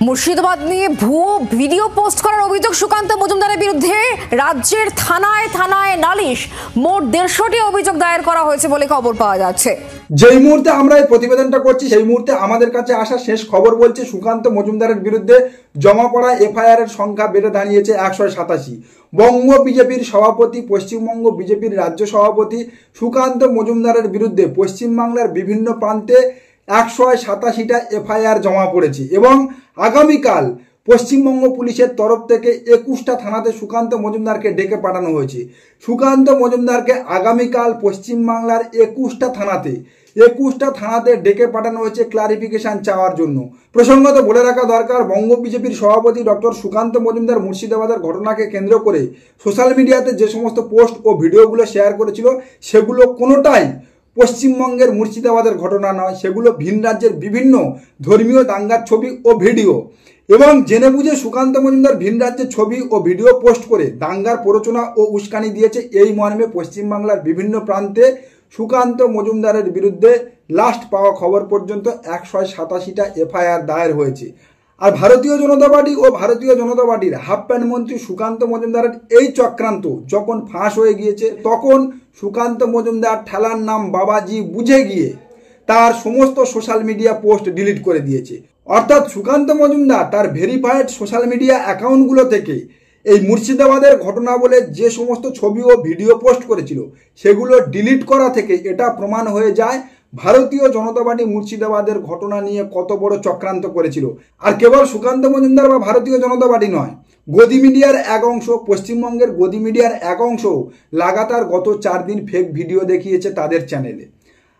মুর্শিদাবাদ নিয়ে ভুয়ো video post করার অভিযোগ সুকান্ত মজুমদারের বিরুদ্ধে রাজ্যের থানায় থানায় নালিশ। মোট 150টি অভিযোগ দায়ের করা হয়েছে বলে খবর পাওয়া যাচ্ছে। যেই মুহূর্তে আমরা এই প্রতিবেদনটা করছি সেই মুহূর্তে আমাদের কাছে আসা শেষ খবর বলছে সুকান্ত মজুমদারের বিরুদ্ধে জমা পড়া এফআইআর এর সংখ্যা বেড়ে দাঁড়িয়েছে 187। বঙ্গ বিজেপির সভাপতি, পশ্চিমবঙ্গ বিজেপির রাজ্য সভাপতি সুকান্ত মজুমদারের বিরুদ্ধে পশ্চিমবাংলার বিভিন্ন প্রান্তে 187টা এফআইআর জমা পড়েছে এবং আগামীকাল পশ্চিমবঙ্গ পুলিশের তরফ থেকে 21টা থানাতে সুকান্ত মজুমদারকে ডেকে পাঠানো হয়েছে। সুকান্ত মজুমদারকে আগামীকাল পশ্চিমবাংলার 21টা থানাতে ডেকে পাঠানো হয়েছে ক্লারিফিকেশন চাওয়ার জন্য। প্রসঙ্গত বলে রাখা দরকার, বঙ্গ বিজেপির সভাপতি ডক্টর সুকান্ত মজুমদার মুর্শিদাবাদের ঘটনাকে কেন্দ্র করে সোশ্যাল মিডিয়াতে যে সমস্ত পোস্ট ও ভিডিওগুলো শেয়ার করেছিল সেগুলো কোনোটাই পশ্চিমবঙ্গের মুর্শিদাবাদের ঘটনা নয়, সেগুলো ভিন রাজ্যের বিভিন্ন ধর্মীয় দাঙ্গার ছবি ও ভিডিও। এবং জেনে বুঝে সুকান্ত মজুমদার ভিন রাজ্যের ছবি ও ভিডিও পোস্ট করে দাঙ্গার প্ররোচনা ও উস্কানি দিয়েছে। এই মর্মে পশ্চিমবাংলার বিভিন্ন প্রান্তে সুকান্ত মজুমদারের বিরুদ্ধে লাস্ট পাওয়া খবর পর্যন্ত 187টা এফআইআর দায়ের হয়েছে। আর ভারতীয় জনতা পার্টি ও ভারতীয় জনতা পার্টির হাফ প্যান্ট মন্ত্রী সুকান্ত মজুমদারের এই চক্রান্ত যখন ফাঁস হয়ে গিয়েছে তখন সুকান্ত মজুমদার ঠেলার নাম বাবাজি বুঝে গিয়ে তার সমস্ত সোশ্যাল মিডিয়া পোস্ট ডিলিট করে দিয়েছে। অর্থাৎ সুকান্ত মজুমদার তার ভেরিফাইড সোশ্যাল মিডিয়া অ্যাকাউন্টগুলো থেকে এই মুর্শিদাবাদের ঘটনা বলে যে সমস্ত ছবি ও ভিডিও পোস্ট করেছিল সেগুলো ডিলিট করা থেকে এটা প্রমাণ হয়ে যায় ভারতীয় জনতা পার্টি মুর্শিদাবাদের ঘটনা নিয়ে কত বড় চক্রান্ত করেছিল। আর কেবল সুকান্ত মজুমদার বা ভারতীয় জনতা পার্টি নয়, গদি মিডিয়ার এক অংশ, পশ্চিমবঙ্গের গদি মিডিয়ার এক অংশ লাগাতার গত 4 দিন ফেক ভিডিও দেখিয়েছে তাদের চ্যানেলে।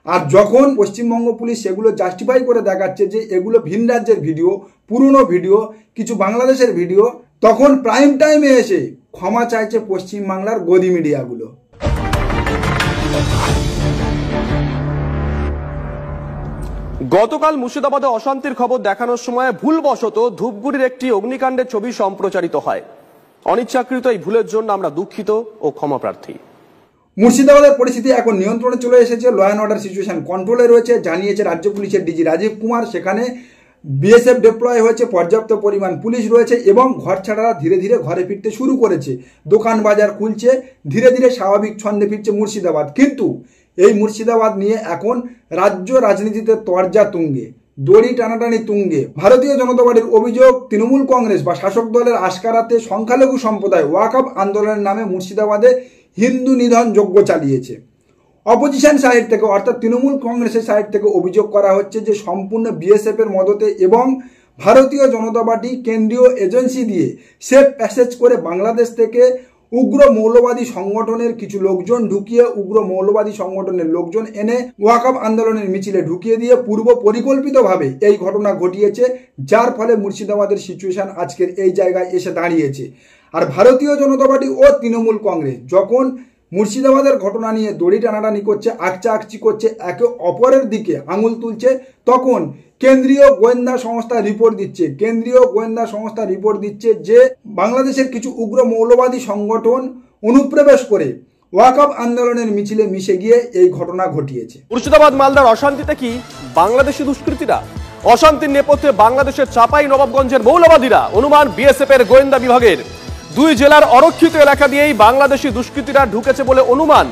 আর যখন পশ্চিমবঙ্গ পুলিশ সেগুলো জাস্টিফাই করে দেখাচ্ছে যে এগুলো ভিন রাজ্যের ভিডিও, পুরনো ভিডিও, কিছু বাংলাদেশের ভিডিও, তখন প্রাইম টাইমে এসে ক্ষমা চাইছে পশ্চিমবাংলার গদি মিডিয়াগুলো। গতকাল মুর্শিদাবাদে অশান্তির খবর দেখানোর সময় ভুলবশত ধূপগুড়ির একটি অগ্নিকাণ্ডের ছবি সম্প্রচারিত হয়। অনিচ্ছাকৃত এই ভুলের জন্য আমরা দুঃখিত ও ক্ষমা প্রার্থী। মুর্শিদাবাদের পরিস্থিতি এখন নিয়ন্ত্রণে চলে এসেছে, ল অ্যান্ড অর্ডার সিচুয়েশন কন্ট্রোলে রয়েছে, জানিয়েছে রাজ্য পুলিশের ডিজি রাজীব কুমার। সেখানে বিএসএফ ডিপ্লয় হয়েছে, পর্যাপ্ত পরিমাণ পুলিশ রয়েছে এবং ঘর ছাড়ারা ধীরে ধীরে ঘরে ফিরতে শুরু করেছে। দোকান বাজার খুলছে, ধীরে ধীরে স্বাভাবিক ছন্দে ফিরছে মুর্শিদাবাদ। কিন্তু এই মুর্শিদাবাদ নিয়ে এখন রাজ্য রাজনীতিতে তরজা তুঙ্গে, দড়ি টানাটানি তুঙ্গে। ভারতীয় জনতা পার্টির অভিযোগ, তৃণমূল কংগ্রেস বা শাসক দলের আশকারাতে সংখ্যালঘু সম্প্রদায় ওয়াকফ আন্দোলনের নামে মুর্শিদাবাদে হিন্দু নিধন যজ্ঞ চালিয়েছে। অপোজিশন সাইড থেকে অর্থাৎ তৃণমূল কংগ্রেসের সাইড থেকে অভিযোগ করা হচ্ছে যে সম্পূর্ণ বিএসএফ এর মদতে এবং ভারতীয় জনতা পার্টি কেন্দ্রীয় এজেন্সি দিয়ে সেফ প্যাসেজ করে বাংলাদেশ থেকে উগ্র মৌলবাদী সংগঠনের কিছু লোকজন ঢুকিয়ে, উগ্র মৌলবাদী সংগঠনের লোকজন এনে ওয়াকফ আন্দোলনের মিছিলে ঢুকিয়ে দিয়ে পূর্ব পরিকল্পিতভাবে এই ঘটনা ঘটিয়েছে, যার ফলে মুর্শিদাবাদের সিচুয়েশন আজকের এই জায়গায় এসে দাঁড়িয়েছে। আর ভারতীয় জনতা পার্টি ও তৃণমূল কংগ্রেস যখন মুর্শিদাবাদের ঘটনা নিয়ে দড়ি টানাটানি করছে, আকচি করছে, একে অপরের দিকে আঙুল তুলছে, তখন কেন্দ্রীয় গোয়েন্দা সংস্থা রিপোর্ট দিচ্ছে যে বাংলাদেশের কিছু উগ্র মৌলবাদী সংগঠন অনুপ্রবেশ করে ওয়াকফ আন্দোলনের মিছিলে মিশে গিয়ে এই ঘটনা ঘটিয়েছে। মুর্শিদাবাদ মালদার অশান্তিতে কি বাংলাদেশি দুষ্কৃতীরা? অশান্তির নেপথ্যে বাংলাদেশের চাপাই নবাবগঞ্জের মৌলবাদীরা? অনুমান বিএসএফ এর গোয়েন্দা বিভাগের। 2 জেলার অরক্ষিত এলাকা দিয়েই বাংলাদেশি দুষ্কৃতীরা ঢুকেছে বলে অনুমান।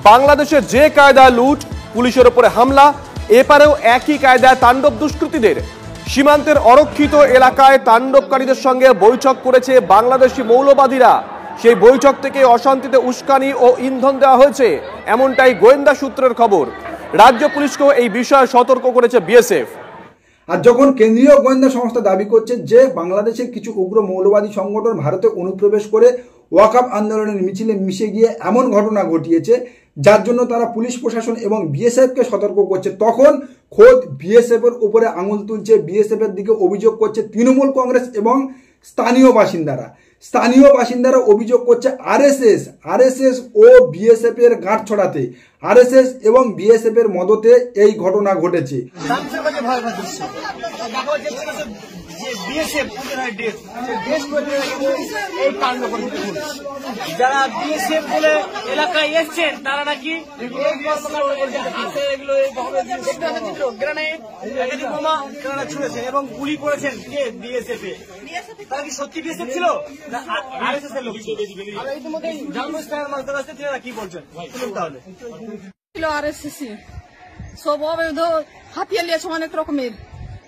বাংলাদেশের যে কায়দায় লুট, পুলিশের ওপরে হামলা, এপারেও একই কায়দায় তাণ্ডব দুষ্কৃতীদের। সীমান্তের অরক্ষিত এলাকায় তাণ্ডবকারীদের সঙ্গে বৈঠক করেছে বাংলাদেশি মৌলবাদীরা। সেই বৈঠক থেকে অশান্তিতে উস্কানি ও ইন্ধন দেওয়া হয়েছে, এমনটাই গোয়েন্দা সূত্রের খবর। রাজ্য পুলিশকেও এই বিষয়ে সতর্ক করেছে বিএসএফ। আর যখন কেন্দ্রীয় গোয়েন্দা সংস্থা দাবি করছে যে বাংলাদেশের কিছু উগ্র মৌলবাদী সংগঠন ভারতে অনুপ্রবেশ করে ওয়াকফ আন্দোলনের মিছিলে মিশে গিয়ে এমন ঘটনা ঘটিয়েছে যার জন্য তারা পুলিশ প্রশাসন এবং বিএসএফকে সতর্ক করছে, তখন খোদ বিএসএফ এর উপরে আঙুল তুলছে, বিএসএফ এর দিকে অভিযোগ করছে তৃণমূল কংগ্রেস এবং স্থানীয় বাসিন্দারা অভিযোগ করছে আরএসএস ও বিএসএফ এর গাঁট ছড়াতে, আরএসএস এবং বিএসএফ এর মদতে এই ঘটনা ঘটেছে। বিএসএফ দেশ কর্মীরা কিন্তু এই কাণ্ড করেছে। যারা বিএসএফ বলে এলাকায় এসছেন তারা নাকি গ্রেনেড ছুড়েছেন এবং গুলি করেছেন কে বিএসএফ এ। তারা কি সত্যি বিএসএফ ছিল না আরএসএস এর লোক ছিল? ইতিমধ্যে জানবো স্থানীয় মানুষদের কাছে তারা কি বলছেন, শুনুন তাহলে। আরএসএস সব অবৈধ হাতিয়ে নিয়েছে অনেক রকমের।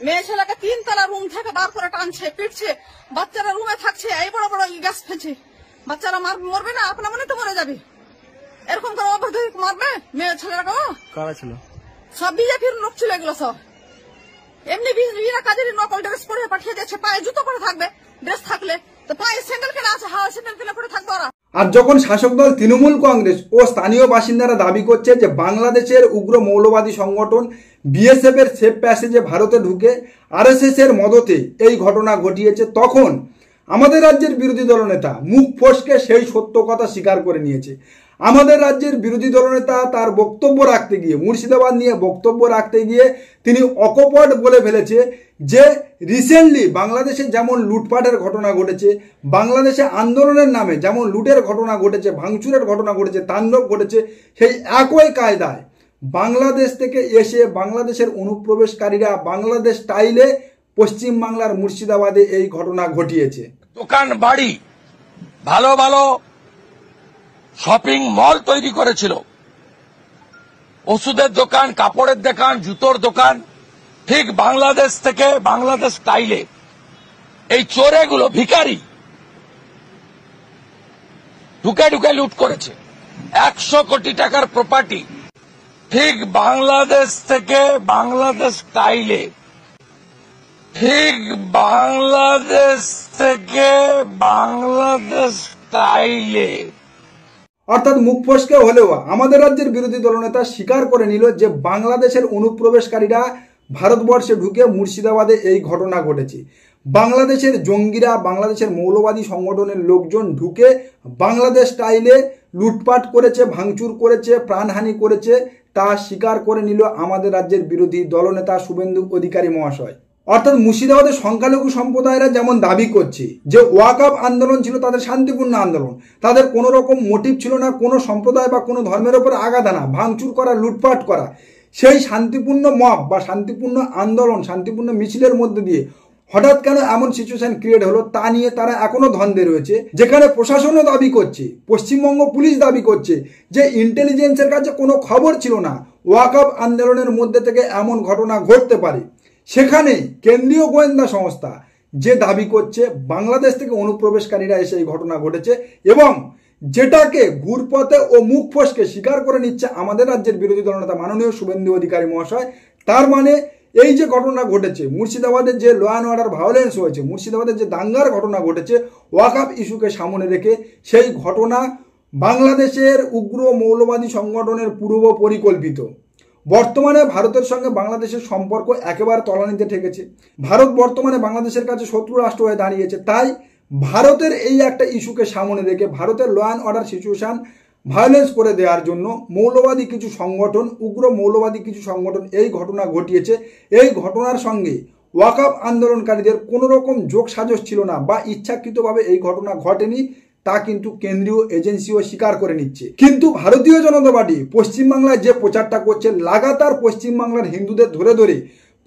মেয়ে ছেলেকে 3 তলা রুম থেকে বার করে টানছে, পিটছে, বাচ্চারা রুমে থাকছে, এই বড় বড় গ্যাস ফেলছে। বাচ্চারা মরবে না, আপনার মনে তো মরে যাবে। এরকম করে অবৈধ মারবে মেয়ে ছেলেরা? কারা ছিল? সব বিজেপির লোক ছিল এগুলো সব। এমনি বিজেপিরা কাজের নকল ড্রেস পরে পাঠিয়ে দিয়েছে, পায়ে জুতো পরে থাকবে, ড্রেস থাকলে তো পায়ে স্যান্ডেল কেনা আছে, হাওয়া স্যান্ডেল কেনা পরে থাকবে ওরা। আর যখন শাসক দল তৃণমূল কংগ্রেস ও স্থানীয় বাসিন্দারা দাবি করছে যে বাংলাদেশের উগ্র মৌলবাদী সংগঠন বিএসএফ এর সেফ প্যাসেজে ভারতে ঢুকে আরএসএস এর মদতে এই ঘটনা ঘটিয়েছে, তখন আমাদের রাজ্যের বিরোধী দলনেতা মুখ ফসকে সেই সত্য কথা স্বীকার করে নিয়েছে। আমাদের রাজ্যের বিরোধী দলনেতা তার বক্তব্য রাখতে গিয়ে, মুর্শিদাবাদ নিয়ে বক্তব্য রাখতে গিয়ে তিনি অকপট বলে ফেলেছে যে রিসেন্টলি বাংলাদেশে যেমন লুটপাটের ঘটনা ঘটেছে, বাংলাদেশে আন্দোলনের নামে যেমন লুটের ঘটনা ঘটেছে, ভাঙচুরের ঘটনা ঘটেছে, তাণ্ডব ঘটেছে, সেই একই কায়দায় বাংলাদেশ থেকে এসে বাংলাদেশের অনুপ্রবেশকারীরা বাংলাদেশ স্টাইলে পশ্চিমবাংলার মুর্শিদাবাদে এই ঘটনা ঘটিয়েছে। দোকান বাড়ি, ভালো ভালো শপিং মল তৈরি করেছিল, ওষুধের দোকান, কাপড়ের দোকান, জুতোর দোকান, ঠিক বাংলাদেশ থেকে বাংলাদেশ স্টাইলে এই চোরেগুলো ভিখারি ঢুকে ঢুকে লুট করেছে। 100 কোটি টাকার প্রপার্টি ঠিক বাংলাদেশ থেকে বাংলাদেশ স্টাইলে, ঠিক বাংলাদেশ থেকে বাংলাদেশ স্টাইলে। অর্থাৎ মুখ ফসকে হলেও আমাদের রাজ্যের বিরোধী দলনেতা স্বীকার করে নিল যে বাংলাদেশের অনুপ্রবেশকারীরা ভারতবর্ষে ঢুকে মুর্শিদাবাদে এই ঘটনা ঘটেছে। বাংলাদেশের জঙ্গিরা, বাংলাদেশের মৌলবাদী সংগঠনের লোকজন ঢুকে বাংলাদেশ স্টাইলে লুটপাট করেছে, ভাঙচুর করেছে, প্রাণহানি করেছে, তা স্বীকার করে নিল আমাদের রাজ্যের বিরোধী দলনেতা শুভেন্দু অধিকারী মহাশয়। অর্থাৎ মুর্শিদাবাদের সংখ্যালঘু সম্প্রদায়েরা যেমন দাবি করছে যে ওয়াকআপ আন্দোলন ছিল তাদের শান্তিপূর্ণ আন্দোলন, তাদের কোনো রকম মোটিভ ছিল না কোনো সম্প্রদায় বা কোনো ধর্মের ওপর আঘাত আনা, ভাঙচুর করা, লুটপাট করা, সেই শান্তিপূর্ণ মব বা শান্তিপূর্ণ আন্দোলন, শান্তিপূর্ণ মিছিলের মধ্যে দিয়ে হঠাৎ কেন এমন সিচুয়েশন ক্রিয়েট হলো তা নিয়ে তারা এখনো দ্বন্দ্বে রয়েছে। যেখানে প্রশাসনও দাবি করছে, পশ্চিমবঙ্গ পুলিশ দাবি করছে যে ইন্টেলিজেন্সের কাছে কোনো খবর ছিল না ওয়াকআপ আন্দোলনের মধ্যে থেকে এমন ঘটনা ঘটতে পারে। সেখানে কেন্দ্রীয় গোয়েন্দা সংস্থা যে দাবি করছে বাংলাদেশ থেকে অনুপ্রবেশকারীরা এসে এই ঘটনা ঘটেছে, এবং যেটাকে ঘুরপথে ও মুখ ফসকে স্বীকার করে নিচ্ছে আমাদের রাজ্যের বিরোধী দলনেতা মাননীয় শুভেন্দু অধিকারী মহাশয়। তার মানে এই যে ঘটনা ঘটেছে, মুর্শিদাবাদের যে ল অ্যান্ড অর্ডার ভায়োলেন্স হয়েছে, মুর্শিদাবাদের যে দাঙ্গার ঘটনা ঘটেছে ওয়াকআপ ইস্যুকে সামনে রেখে, সেই ঘটনা বাংলাদেশের উগ্র মৌলবাদী সংগঠনের পূর্ব পরিকল্পিত। বর্তমানে ভারতের সঙ্গে বাংলাদেশের সম্পর্ক একেবারে তলানিতে ঠেকেছে। ভারত বর্তমানে বাংলাদেশের কাছে শত্রু রাষ্ট্র হয়ে দাঁড়িয়েছে। তাই ভারতের এই একটা ইস্যুকে সামনে রেখে ভারতের law and order situation violence করে দেওয়ার জন্য মৌলবাদী কিছু সংগঠন, উগ্র মৌলবাদী কিছু সংগঠন এই ঘটনা ঘটিয়েছে। এই ঘটনার সঙ্গে ওয়াকআপ আন্দোলনকারীদের কোনো রকম যোগ সাজশ ছিল না বা ইচ্ছাকৃতভাবে এই ঘটনা ঘটেনি, তা কিন্তু কেন্দ্রীয় এজেন্সিও স্বীকার করে নিচ্ছে। কিন্তু ভারতীয় জনতা পার্টি পশ্চিমবাংলায় যে প্রচারটা করছে, লাগাতার পশ্চিমবাংলার হিন্দুদের ধরে ধরে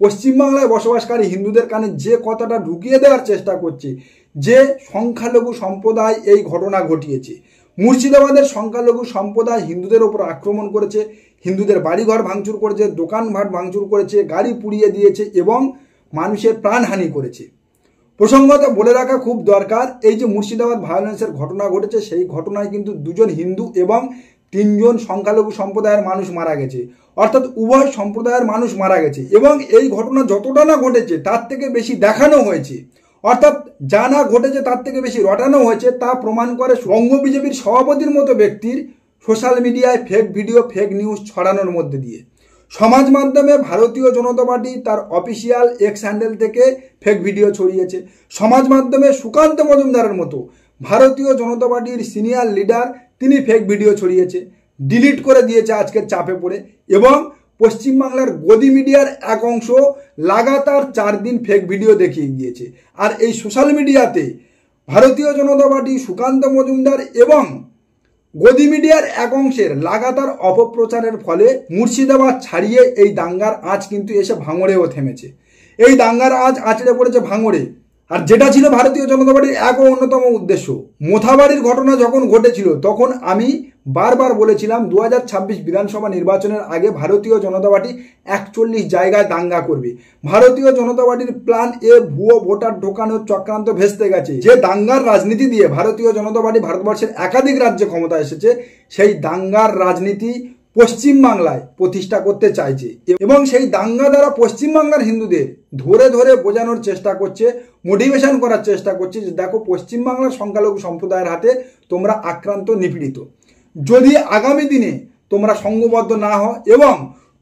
পশ্চিমবাংলায় বসবাসকারী হিন্দুদের কানে যে কথাটা ঢুকিয়ে দেওয়ার চেষ্টা করছে যে সংখ্যালঘু সম্প্রদায় এই ঘটনা ঘটিয়েছে, মুর্শিদাবাদের সংখ্যালঘু সম্প্রদায় হিন্দুদের ওপর আক্রমণ করেছে, হিন্দুদের বাড়িঘর ভাঙচুর করেছে, দোকানঘাট ভাঙচুর করেছে, গাড়ি পুড়িয়ে দিয়েছে এবং মানুষের প্রাণহানি করেছে। প্রসঙ্গত বলে রাখা খুব দরকার, এই যে মুর্শিদাবাদ ভায়োলেন্সের ঘটনা ঘটেছে, সেই ঘটনায় কিন্তু 2 জন হিন্দু এবং 3 জন সংখ্যালঘু সম্প্রদায়ের মানুষ মারা গেছে। অর্থাৎ উভয় সম্প্রদায়ের মানুষ মারা গেছে এবং এই ঘটনা যতটা না ঘটেছে তার থেকে বেশি দেখানো হয়েছে, অর্থাৎ যা না ঘটেছে তার থেকে বেশি রটানো হয়েছে। তা প্রমাণ করে বঙ্গ বিজেপির সভাপতির মতো ব্যক্তির সোশ্যাল মিডিয়ায় ফেক ভিডিও, ফেক নিউজ ছড়ানোর মধ্যে দিয়ে। সমাজ মাধ্যমে ভারতীয় জনতা পার্টি তার অফিসিয়াল এক্স হ্যান্ডেল থেকে ফেক ভিডিও ছড়িয়েছে। সমাজ মাধ্যমে সুকান্ত মজুমদারের মতো ভারতীয় জনতা পার্টির সিনিয়র লিডার তিনি ফেক ভিডিও ছড়িয়েছে, ডিলিট করে দিয়েছে আজকের চাপে পড়ে, এবং পশ্চিমবাংলার গদি মিডিয়ার এক অংশ লাগাতার 4 দিন ফেক ভিডিও দেখিয়ে গিয়েছে। আর এই সোশ্যাল মিডিয়াতে ভারতীয় জনতা পার্টি, সুকান্ত মজুমদার এবং গদি মিডিয়ার এক অংশের লাগাতার অপপ্রচারের ফলে মুর্শিদাবাদ ছাড়িয়ে এই দাঙ্গার আঁচ কিন্তু এসে ভাঙড়েও থেমেছে। এই দাঙ্গার আঁচ আঁচড়ে পড়েছে ভাঙড়ে। আর যেটা ছিল ভারতীয় জনতা পার্টির এক অন্যতম উদ্দেশ্য, মোথাবাড়ির ঘটনা যখন ঘটেছিল তখন আমি বারবার বলেছিলাম 2026 বিধানসভা নির্বাচনের আগে ভারতীয় জনতা পার্টি 41 জায়গায় দাঙ্গা করবে। ভারতীয় জনতা পার্টির প্ল্যান এ ভুয়ো ভোটার ঢোকানোর চক্রান্ত ভেস্তে গেছে। যে দাঙ্গার রাজনীতি দিয়ে ভারতীয় জনতা পার্টি ভারতবর্ষের একাধিক রাজ্যে ক্ষমতা এসেছে, সেই দাঙ্গার রাজনীতি পশ্চিমবাংলায় প্রতিষ্ঠা করতে চাইছে এবং সেই দাঙ্গা দ্বারা পশ্চিমবাংলার হিন্দুদের ধরে ধরে বোঝানোর চেষ্টা করছে, মোটিভেশন করার চেষ্টা করছে যে দেখো পশ্চিমবাংলার সংখ্যালঘু সম্প্রদায়ের হাতে তোমরা আক্রান্ত, নিপীড়িত। যদি আগামী দিনে তোমরা সংঘবদ্ধ না হও এবং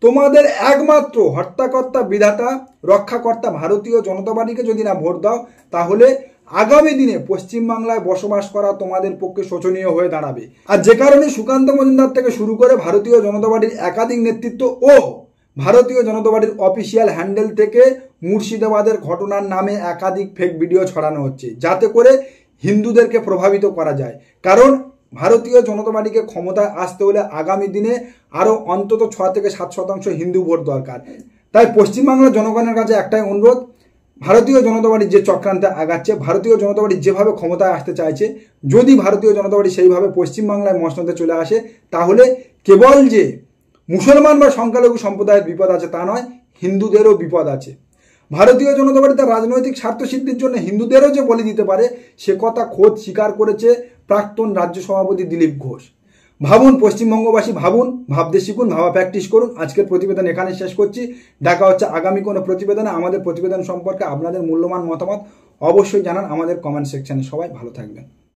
তোমাদের একমাত্র হর্তাকর্তা, বিধাতা, রক্ষাকর্তা ভারতীয় জনতা পার্টিকে যদি না ভোট দাও, তাহলে আগামী দিনে পশ্চিমবাংলায় বসবাস করা তোমাদের পক্ষে শোচনীয় হয়ে দাঁড়াবে। আর যে কারণে সুকান্ত মজুমদার থেকে শুরু করে ভারতীয় জনতা পার্টির একাধিক নেতৃত্ব ও ভারতীয় জনতা পার্টির অফিসিয়াল হ্যান্ডেল থেকে মুর্শিদাবাদের ঘটনার নামে একাধিক ফেক ভিডিও ছড়ানো হচ্ছে, যাতে করে হিন্দুদেরকে প্রভাবিত করা যায়। কারণ ভারতীয় জনতা পার্টিকে ক্ষমতায় আসতে হলে আগামী দিনে আরও অন্তত 6 থেকে 7% হিন্দু ভোট দরকার। তাই পশ্চিমবাংলার জনগণের কাছে একটাই অনুরোধ, ভারতীয় জনতা পার্টি যে চক্রান্তে আগাচ্ছে, ভারতীয় জনতা পার্টি যেভাবে ক্ষমতায় আসতে চাইছে, যদি ভারতীয় জনতা পার্টি সেইভাবে পশ্চিমবাংলায় মসনদে চলে আসে, তাহলে কেবল যে মুসলমান বা সংখ্যালঘু সম্প্রদায়ের বিপদ আছে তা নয়, হিন্দুদেরও বিপদ আছে। ভারতীয় জনতা পার্টি তার রাজনৈতিক স্বার্থ সিদ্ধির জন্য হিন্দুদেরও যে বলি দিতে পারে, সে কথা খোদ স্বীকার করেছে প্রাক্তন রাজ্য সভাপতি দিলীপ ঘোষ। ভাবুন, পশ্চিমবঙ্গবাসী ভাবুন, ভাবতে শিখুন, ভাবা প্র্যাকটিস করুন। আজকের প্রতিবেদন এখানে শেষ করছি। দেখা হচ্ছে আগামী কোনো প্রতিবেদনে। আমাদের প্রতিবেদন সম্পর্কে আপনাদের মূল্যবান মতামত অবশ্যই জানান আমাদের কমেন্ট সেকশনে। সবাই ভালো থাকবেন।